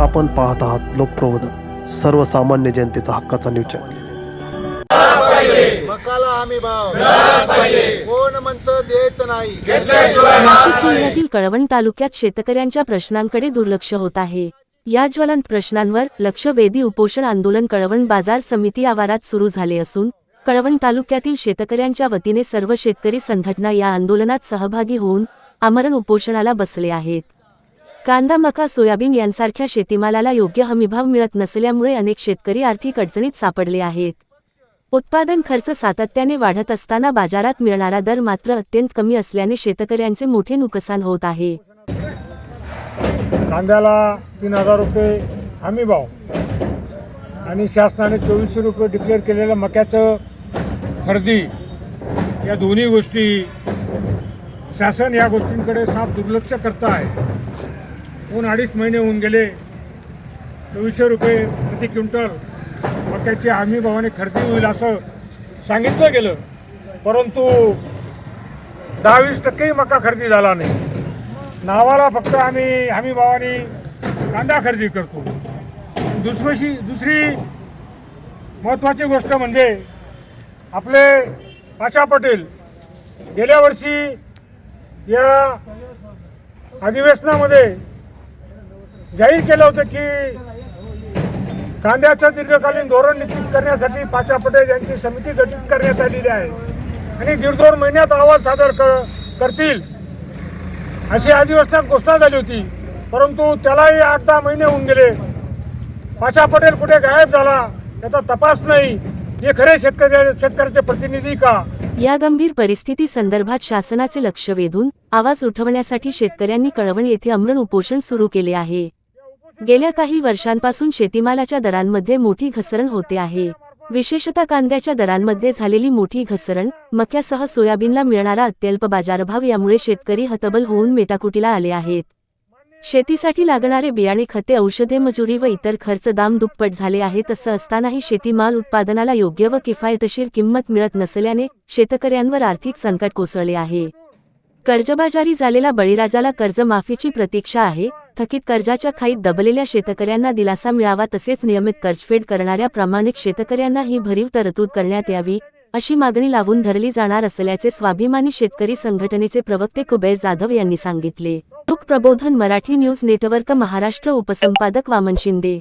आपण पाहत आहात लोकप्रबोधन, सर्वसामान्य जनतेचा हक्काचा न्यूज चॅनल। मकाला हमी भाव कोण म्हणतं देत नाही। नाशिक जिल्ह्यातील कळवण तालुक्यात शेतकऱ्यांच्या प्रश्नांकडे दुर्लक्ष होत आहे। या ज्वलंत प्रश्नांवर लक्षवेधी उपोषण आंदोलन कळवण बाजार समिती आवारात सुरू झाले असून कळवण तालुक्यातील शेतकऱ्यांच्या वतीने सर्व शेतकरी संघटना या आंदोलनात सहभागी होऊन आमरण उपोषणाला बसले आहेत। कांदा, मका, सोयाबीन यांसारख्या शेतीमालाला योग्य हमीभाव मिळत नसल्यामुळे अनेक शेतकरी आर्थिक अडचणीत सापडले आहेत। उत्पादन खर्च सातत्याने वाढत असताना बाजारात मिळणारा दर मात्र अत्यंत कमी असल्याने शेतकऱ्यांचे मोठे नुकसान होत आहे। कांद्याला 3000 रुपये हमी भाव आणि शासनाने 2400 रुपये डिक्लेअर केलेलं मक्याचं खरेदी, या दोन्ही गोष्टी शासन या गोष्टींकडे साफ दुर्लक्ष करत आहे। 2-2.5 महिने होऊन गेले, 2400 रुपये प्रति क्विंटल मक्याची हमी भावाने खरेदी होईल असं सांगितलं गेलं, परंतु 10-20% मका खरेदी झाला नाही। नावाला फक्त आम्ही हमी भावाने कांदा खरेदी करतो। दुसरी महत्त्वाची गोष्ट म्हणजे आपले पाशा पटेल गेल्या वर्षी या अधिवेशनामध्ये जाहीर केलं होतं की कांद्याचं दीर्घकालीन धोरण निश्चित करण्यासाठी पाशा पटेल यांची समिती गठीत करण्यात आलेली आहे आणि 1.5-2 महिन्यात अहवाल सादर करतील अशी अधिवेशनात घोषणा झाली होती, परंतु त्यालाही 8-10 महिने होऊन गेले। पाशा पटेल कुठे गायब झाला याचा तपास नाही। हे खरे शेतकऱ्याचे प्रतिनिधी का? या गंभीर परिस्थिती संदर्भात शासनाचे लक्ष वेधून आवाज उठवण्यासाठी शेतकऱ्यांनी कळवण येथे आमरण उपोषण सुरू केले आहे। गेल्या काही वर्षांपासून शेतीमालाच्या दरांमध्ये मोठी घसरण होते आहे। विशेषतः कांद्याच्या दरांमध्ये झालेली मोठी घसरण, मक्यासह सोयाबीनला मिळणारा अत्यल्प बाजारभाव यामुळे शेतकरी हतबल होऊन मेटाकुटीला आले आहेत। शेतीसाठी लागणारे बियाणे, खते, औषधे, मजुरी व इतर खर्च दाम दुप्पट झाले आहेत। असं असतानाही शेतीमाल उत्पादनाला योग्य व किफायतशीर किंमत मिळत नसल्याने शेतकऱ्यांवर आर्थिक संकट कोसळले आहे। कर्जबाजारी झालेला बळीराजाला कर्जमाफीची प्रतीक्षा आहे। थकीत कर्जाच्या खाईत दबलेल्या शेतकऱ्यांना दिलासा मिळावा, तसेच नियमित कर्जफेड करणाऱ्या प्रामाणिक शेतकऱ्यांना ही भरीव तरतूद करण्यात यावी अशी मागणी लावून धरली जाणार असल्याचे स्वाभिमानी शेतकरी संघटनेचे प्रवक्ते कुबेर जाधव यांनी सांगितले। लोकप्रबोधन मराठी न्यूज नेटवर्क महाराष्ट्र, उपसंपादक वामन शिंदे।